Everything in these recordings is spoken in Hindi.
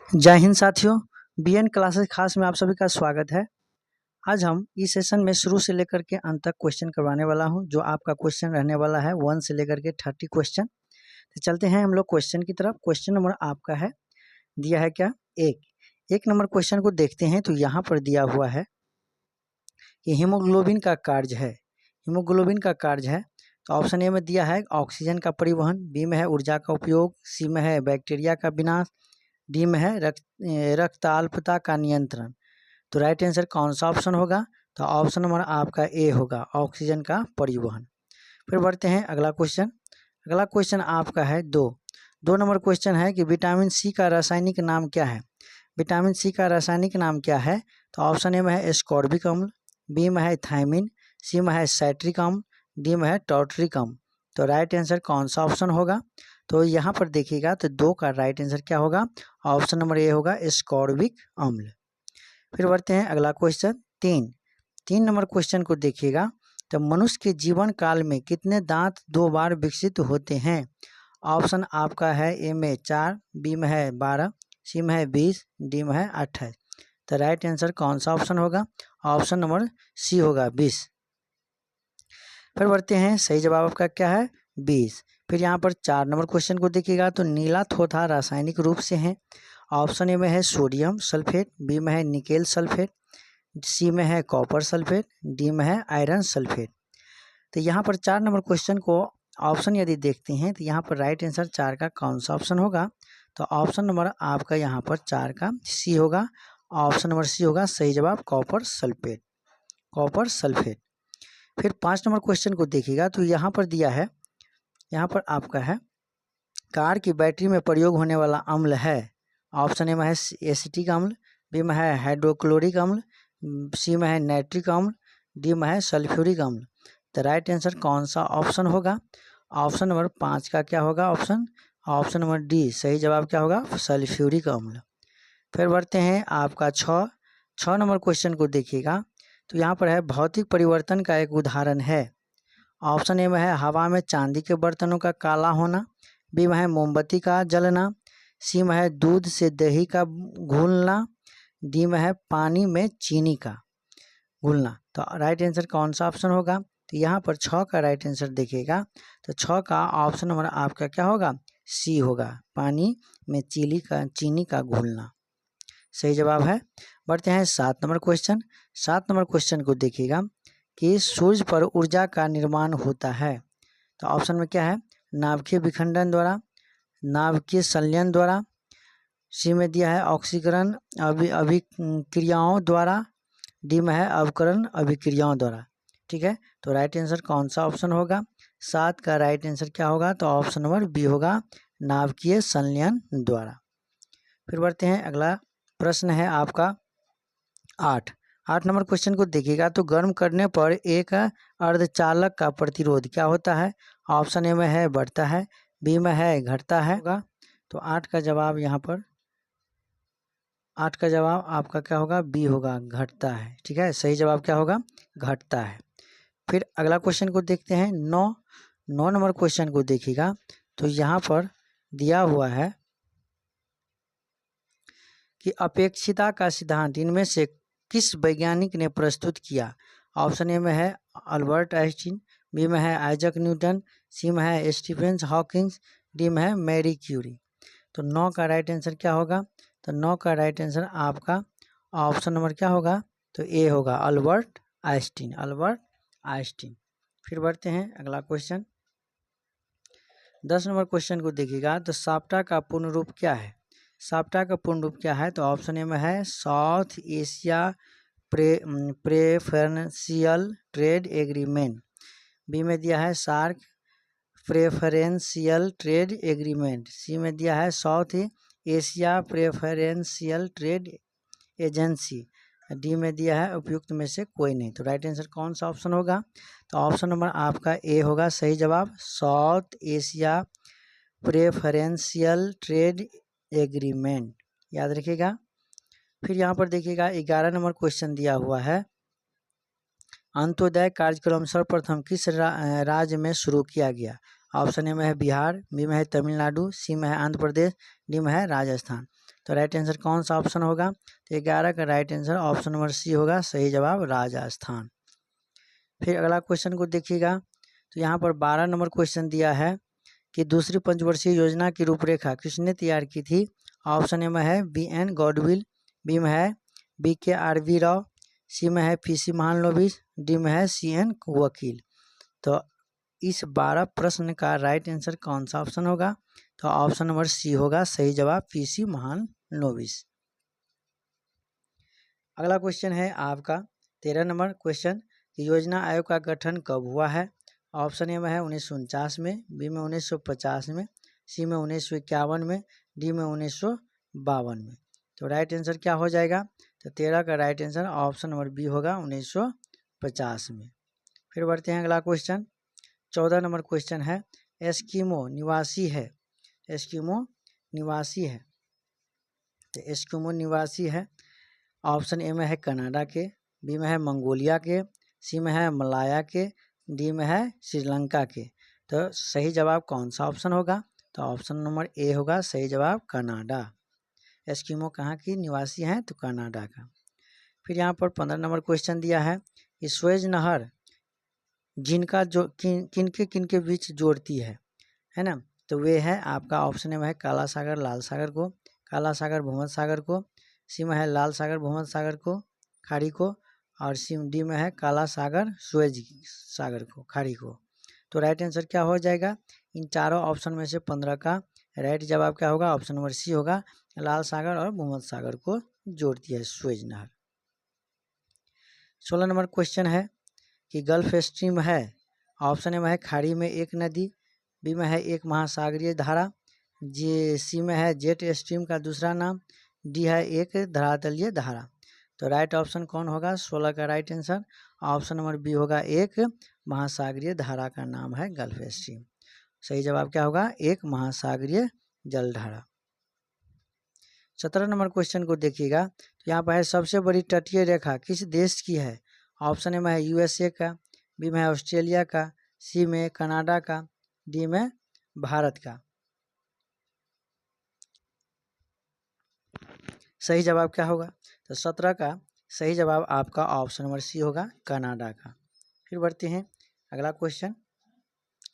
जय हिंद साथियों, बीएन क्लासेस खास में आप सभी का स्वागत है। आज हम इस सेशन में शुरू से लेकर के अंत तक क्वेश्चन करवाने वाला हूं, जो आपका क्वेश्चन रहने वाला है 1 से लेकर के 30 क्वेश्चन। तो चलते हैं हम लोग क्वेश्चन की तरफ। क्वेश्चन नंबर आपका है, दिया है क्या, एक नंबर क्वेश्चन को देखते हैं। तो यहाँ पर दिया हुआ है कि हीमोग्लोबिन का कार्य है। हीमोग्लोबिन का कार्य है तो ऑप्शन ए में दिया है ऑक्सीजन का परिवहन, बी में है ऊर्जा का उपयोग, सी में है बैक्टीरिया का विनाश, डी में है रक्ताल्पता का नियंत्रण। तो राइट आंसर कौन सा ऑप्शन होगा? तो ऑप्शन नंबर आपका ए होगा, ऑक्सीजन का परिवहन। फिर बढ़ते हैं अगला क्वेश्चन। अगला क्वेश्चन आपका है दो नंबर क्वेश्चन है कि विटामिन सी का रासायनिक नाम क्या है? विटामिन सी का रासायनिक नाम क्या है? तो ऑप्शन ए में है एस्कॉर्बिक अम्ल, बी में है थायमिन, सी में है साइट्रिक अम्ल, डी में है टॉर्टरिक अम्ल। तो राइट आंसर कौन सा ऑप्शन होगा? तो यहाँ पर देखिएगा तो 2 का राइट आंसर क्या होगा? ऑप्शन नंबर ए होगा, एस्कॉर्बिक अम्ल। फिर बढ़ते हैं अगला क्वेश्चन 3 नंबर क्वेश्चन को देखिएगा। तो मनुष्य के जीवन काल में कितने दांत 2 बार विकसित होते हैं? ऑप्शन आपका है ए में 4, बी में है 12, सी में है 20, डी में है 28। तो राइट आंसर कौन सा ऑप्शन होगा? ऑप्शन नंबर सी होगा, 20। फिर बढ़ते हैं, सही जवाब आपका क्या है? 20। फिर यहाँ पर 4 नंबर क्वेश्चन को देखिएगा। तो नीला थोथा रासायनिक रूप से है। ऑप्शन ए में है सोडियम सल्फेट, बी में है निकेल सल्फेट, सी में है कॉपर सल्फेट, डी में है आयरन सल्फेट। तो यहाँ पर 4 नंबर क्वेश्चन को ऑप्शन यदि देखते हैं तो यहाँ पर राइट आंसर 4 का कौन सा ऑप्शन होगा? तो ऑप्शन नंबर आपका यहाँ पर 4 का सी होगा। ऑप्शन नंबर सी होगा सही जवाब, कॉपर सल्फेट, कॉपर सल्फेट। फिर 5 नंबर क्वेश्चन को देखिएगा। तो यहाँ पर दिया है, यहाँ पर आपका है कार की बैटरी में प्रयोग होने वाला अम्ल है। ऑप्शन ए में है एसिटिक अम्ल, बी में है हाइड्रोक्लोरिक अम्ल, सी में है नाइट्रिक अम्ल, डी में है सल्फ्यूरिक अम्ल। तो राइट आंसर कौन सा ऑप्शन होगा? ऑप्शन नंबर 5 का क्या होगा ऑप्शन? ऑप्शन नंबर डी, सही जवाब क्या होगा? सल्फ्यूरिक अम्ल। फिर बढ़ते हैं आपका 6 नंबर क्वेश्चन को देखिएगा। तो यहाँ पर है भौतिक परिवर्तन का एक उदाहरण है। ऑप्शन ए में है हवा में चांदी के बर्तनों का काला होना, बी में है मोमबत्ती का जलना, सी में है दूध से दही का घुलना, डी में है पानी में चीनी का घुलना। तो राइट आंसर कौन सा ऑप्शन होगा? तो यहाँ पर 6 का राइट आंसर देखिएगा। तो 6 का ऑप्शन नंबर आपका क्या होगा? सी होगा, पानी में चीनी का घुलना, सही जवाब है। बढ़ते हैं 7 नंबर क्वेश्चन। 7 नंबर क्वेश्चन को देखिएगा कि सूर्य पर ऊर्जा का निर्माण होता है। तो ऑप्शन में क्या है? नाभिकीय विखंडन द्वारा, नाभिकीय संलयन द्वारा, सी में दिया है ऑक्सीकरण अभिक्रियाओं द्वारा, डी में है अवकरण अभिक्रियाओं द्वारा। ठीक है, तो राइट आंसर कौन सा ऑप्शन होगा? 7 का राइट आंसर क्या होगा? तो ऑप्शन नंबर बी होगा, नाभिकीय संलयन द्वारा। फिर बढ़ते हैं, अगला प्रश्न है आपका 8 नंबर क्वेश्चन को देखिएगा। तो गर्म करने पर एक अर्धचालक का प्रतिरोध क्या होता है? ऑप्शन ए में है बढ़ता है, बी में है घटता है। तो 8 का जवाब यहाँ पर, 8 का जवाब आपका क्या होगा? बी होगा, घटता है। ठीक है, सही जवाब क्या होगा? घटता है। फिर अगला क्वेश्चन को देखते हैं, 9 नंबर क्वेश्चन को देखिएगा। तो यहाँ पर दिया हुआ है कि अपेक्षिता का सिद्धांत इनमें से किस वैज्ञानिक ने प्रस्तुत किया? ऑप्शन ए में है अल्बर्ट आइंस्टीन, बी में है आइजक न्यूटन, सी में है स्टीफन हॉकिंग, डी में है मैरी क्यूरी। तो 9 का राइट आंसर क्या होगा? तो 9 का राइट आंसर आपका ऑप्शन नंबर क्या होगा? तो ए होगा, अल्बर्ट आइंस्टीन, अल्बर्ट आइंस्टीन। फिर बढ़ते हैं अगला क्वेश्चन, 10 नंबर क्वेश्चन को देखिएगा। तो साप्टा का पूर्ण रूप क्या है? साप्टा का पूर्ण रूप क्या है? तो ऑप्शन ए में है South Asia preferential trade agreement, B में दिया है SAARC preferential trade agreement, C में दिया है South Asia preferential trade agency, D में दिया है उपयुक्त में से कोई नहीं। तो राइट आंसर कौन सा ऑप्शन होगा? तो ऑप्शन नंबर आपका ए होगा, सही जवाब, south Asia preferential trade agreement, याद रखिएगा। फिर यहाँ पर देखिएगा 11 नंबर क्वेश्चन दिया हुआ है, अंत्योदय कार्यक्रम सर्वप्रथम किस राज्य में शुरू किया गया? ऑप्शन ए में है बिहार, बी में है तमिलनाडु, सी में है आंध्र प्रदेश, डी में है राजस्थान। तो राइट आंसर कौन सा ऑप्शन होगा? तो 11 का right answer option number C होगा, सही जवाब राजस्थान। फिर अगला क्वेश्चन को देखिएगा, तो यहाँ पर 12 नंबर क्वेश्चन दिया है कि दूसरी पंचवर्षीय योजना की रूपरेखा किसने तैयार की थी? ऑप्शन ए में है BN गॉडविल, बी में है BKRV राव, सी में है PC महालनोबिस, डी में है CN वकील। तो इस 12 प्रश्न का राइट आंसर कौन सा ऑप्शन होगा? तो ऑप्शन नंबर सी होगा, सही जवाब PC महालनोबिस। अगला क्वेश्चन है आपका 13 नंबर क्वेश्चन, योजना आयोग का गठन कब हुआ है? ऑप्शन ए में है 1949 में, बी में 1950 में, सी में 1951 में, डी में 1952 में। तो राइट आंसर क्या हो जाएगा? तो 13 का right answer option number B होगा, 1950 में। फिर बढ़ते हैं अगला क्वेश्चन, 14 नंबर क्वेश्चन है, एस्किमो निवासी है, एस्किमो निवासी है, तो एस्किमो निवासी है ऑप्शन ए में है कनाडा के, बी में है मंगोलिया के, सी में है मलाया के, डी में है श्रीलंका के। तो सही जवाब कौन सा ऑप्शन होगा? तो ऑप्शन नंबर ए होगा, सही जवाब कनाडा। एस्किमो कहाँ की निवासी हैं? तो कनाडा का। फिर यहाँ पर 15 नंबर क्वेश्चन दिया है, स्वेज नहर जिनका जो किनके बीच जोड़ती है ना? तो वे है आपका ऑप्शन में है काला सागर लाल सागर को, काला सागर भूमध्य सागर को, सी में है लाल सागर भूमध्य सागर को खाड़ी को, और सी डी में है काला सागर सुएज सागर को खाड़ी को। तो राइट आंसर क्या हो जाएगा? इन चारों ऑप्शन में से 15 का राइट जवाब क्या होगा? ऑप्शन नंबर सी होगा, लाल सागर और भूमध्य सागर को जोड़ती है सुएज नहर। 16 नंबर क्वेश्चन है कि गल्फ स्ट्रीम है, ऑप्शन ए में है खाड़ी में एक नदी, बी में है एक महासागरीय धारा, सी में है जेट स्ट्रीम का दूसरा नाम, डी है एक धरातलीय धारा। तो राइट ऑप्शन कौन होगा? 16 का right answer option number B होगा, एक महासागरीय धारा का नाम है गल्फ स्ट्रीम। सही जवाब क्या होगा? एक महासागरीय जलधारा। 17 नंबर क्वेश्चन को देखिएगा, तो यहाँ पर है सबसे बड़ी तटीय रेखा किस देश की है? ऑप्शन ए में है USA का, बी में है ऑस्ट्रेलिया का, सी में कनाडा का, डी में भारत का। सही जवाब क्या होगा? तो 17 का सही जवाब आपका ऑप्शन नंबर सी होगा, कनाडा का। फिर बढ़ते हैं अगला क्वेश्चन,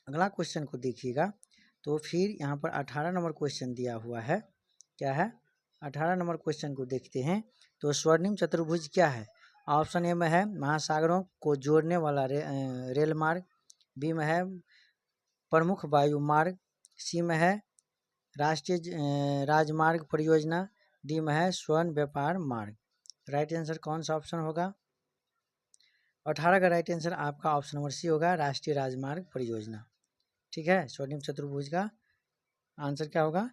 अगला क्वेश्चन को देखिएगा, तो फिर यहाँ पर 18 नंबर क्वेश्चन दिया हुआ है, क्या है? 18 नंबर क्वेश्चन को देखते हैं, तो स्वर्णिम चतुर्भुज क्या है? ऑप्शन ए में है महासागरों को जोड़ने वाला रेल मार्ग, बी में है प्रमुख वायु मार्ग, सी में है राष्ट्रीय राजमार्ग परियोजना, डी में है स्वर्ण व्यापार मार्ग। राइट आंसर कौन सा ऑप्शन होगा? 18 का राइट आंसर आपका ऑप्शन नंबर सी होगा, राष्ट्रीय राजमार्ग परियोजना। ठीक है, स्वर्णिम चतुर्भुज का आंसर क्या होगा?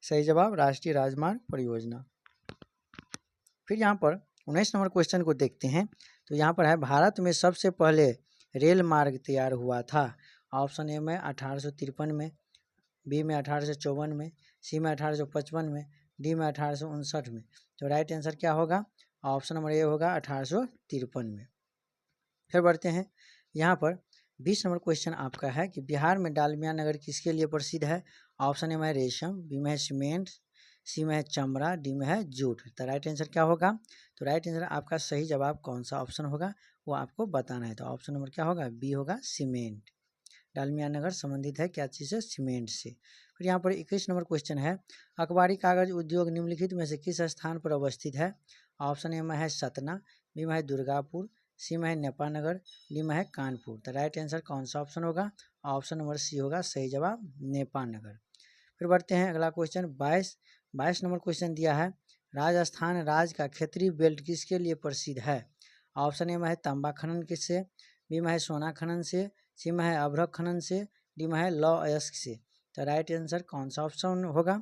सही जवाब राष्ट्रीय राजमार्ग परियोजना। फिर यहाँ पर 19 नंबर क्वेश्चन को देखते हैं, तो यहाँ पर है भारत में सबसे पहले रेल मार्ग तैयार हुआ था। ऑप्शन ए में 1853 में, बी में 1854 में, सी में 1855 में, डी में 1859 में। तो राइट आंसर क्या होगा? ऑप्शन नंबर ए होगा, 1853 में। फिर बढ़ते हैं यहाँ पर 20 नंबर क्वेश्चन आपका है कि बिहार में डालमिया नगर किसके लिए प्रसिद्ध है? ऑप्शन ए में है रेशम, बी में है सीमेंट, सी में है चमड़ा, डी में है जूट। तो राइट आंसर क्या होगा? तो राइट आंसर आपका सही जवाब कौन सा ऑप्शन होगा वो आपको बताना है। तो ऑप्शन नंबर क्या होगा? बी होगा, सीमेंट। डालमिया नगर संबंधित है क्या चीज़ से? सीमेंट से। फिर यहाँ पर 21 नंबर क्वेश्चन है, अखबारी कागज उद्योग निम्नलिखित में से किस स्थान पर अवस्थित है? ऑप्शन ए में है सतना, बी में है दुर्गापुर, सी में है नेपानगर, डी में है कानपुर। तो राइट आंसर कौन सा ऑप्शन होगा? ऑप्शन नंबर सी होगा, सही जवाब नेपानगर। फिर बढ़ते हैं अगला क्वेश्चन 22 नंबर क्वेश्चन दिया है, राजस्थान राज्य का क्षेत्रीय बेल्ट किसके लिए प्रसिद्ध है? ऑप्शन ए में है तांबा खनन किससे, बी में है सोना खनन से, सी में है अभ्रक खनन से, डी में है लौह अयस्क से। तो राइट आंसर कौन सा ऑप्शन होगा?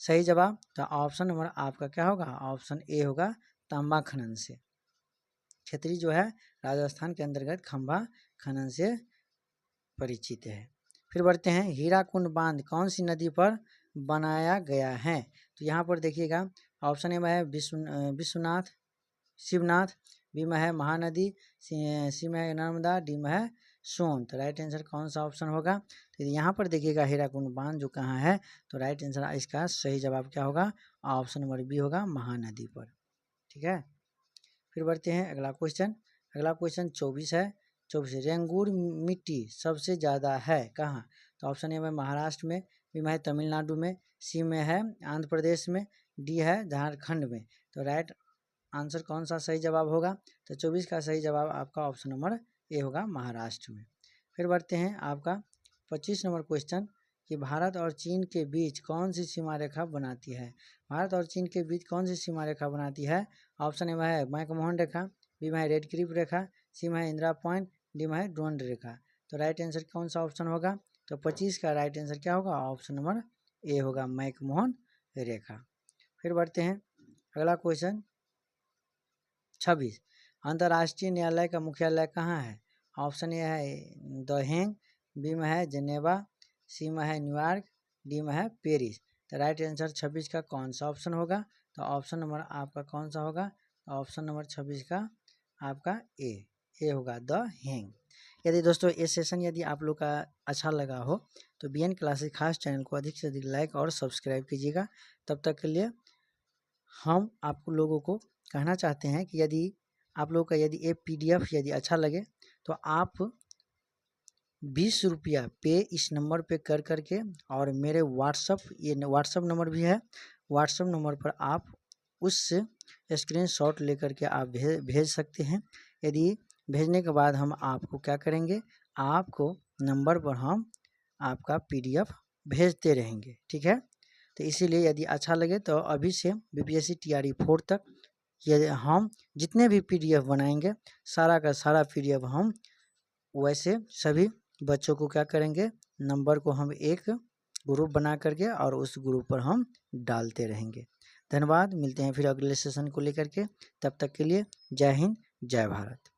सही जवाब तो ऑप्शन नंबर आपका क्या होगा? ऑप्शन ए होगा, तांबा खनन से। क्षेत्रीय जो है राजस्थान के अंतर्गत खंभा खनन से परिचित है। फिर बढ़ते हैं, हीराकुंड बांध कौन सी नदी पर बनाया गया है? तो यहाँ पर देखिएगा, ऑप्शन ए में है विश्वनाथ शिवनाथ, बी में है महानदी, सी में है नर्मदा, डी में है सोन। तो राइट आंसर कौन सा ऑप्शन होगा? तो यहाँ पर देखिएगा हीराकुंड बांध जो कहाँ है, तो राइट आंसर इसका सही जवाब क्या होगा? ऑप्शन नंबर बी होगा महानदी पर। ठीक है, फिर बढ़ते हैं अगला क्वेश्चन। अगला क्वेश्चन 24 है। 24 रेंगूर मिट्टी सबसे ज़्यादा है कहाँ? तो ऑप्शन ए में महाराष्ट्र में, बी में है तमिलनाडु में, सी में है आंध्र प्रदेश में, डी है झारखंड में। तो राइट आंसर कौन सा सही जवाब होगा? तो 24 का सही जवाब आपका ऑप्शन नंबर ए होगा, महाराष्ट्र में। फिर बढ़ते हैं आपका 25 नंबर क्वेश्चन कि भारत और चीन के बीच कौन सी सीमा रेखा बनाती है? भारत और चीन के बीच कौन सी सीमा रेखा बनाती है? ऑप्शन ए में है मैकमोहन रेखा, बी में है रेड क्लिफ रेखा, सी में है इंदिरा पॉइंट, डी में है ड्रोन रेखा। तो राइट आंसर कौन सा ऑप्शन होगा? तो 25 का राइट आंसर क्या होगा? ऑप्शन नंबर ए होगा, मैकमोहन रेखा। फिर बढ़ते हैं अगला क्वेश्चन 26 अंतर्राष्ट्रीय न्यायालय का मुख्यालय कहाँ है? ऑप्शन ए है द हेग, बी में है जेनेवा, सी में है न्यूयॉर्क, डी में है पेरिस। तो राइट आंसर 26 का कौन सा ऑप्शन होगा? तो ऑप्शन नंबर आपका कौन सा होगा? ऑप्शन नंबर 26 का आपका ए होगा, द हेग। यदि दोस्तों ये सेशन यदि आप लोग का अच्छा लगा हो तो BN क्लासेस खास चैनल को अधिक से अधिक लाइक और सब्सक्राइब कीजिएगा। तब तक के लिए हम आप लोगों को कहना चाहते हैं कि यदि आप लोग का यदि ये PDF यदि अच्छा लगे तो आप 20 रुपया पे इस नंबर पे कर करके और मेरे ये व्हाट्सअप नंबर भी है, व्हाट्सअप नंबर पर आप उस स्क्रीनशॉट लेकर के आप भेज सकते हैं। यदि भेजने के बाद हम आपको क्या करेंगे, आपको नंबर पर हम आपका PDF भेजते रहेंगे। ठीक है, तो इसीलिए यदि अच्छा लगे तो अभी से BPSC TRE 4 तक यदि हम जितने भी PDF बनाएंगे सारा का सारा PDF हम वैसे सभी बच्चों को क्या करेंगे, नंबर को हम एक ग्रुप बना करके और उस ग्रुप पर हम डालते रहेंगे। धन्यवाद, मिलते हैं फिर अगले सेशन को लेकर के। तब तक के लिए जय हिंद, जय भारत।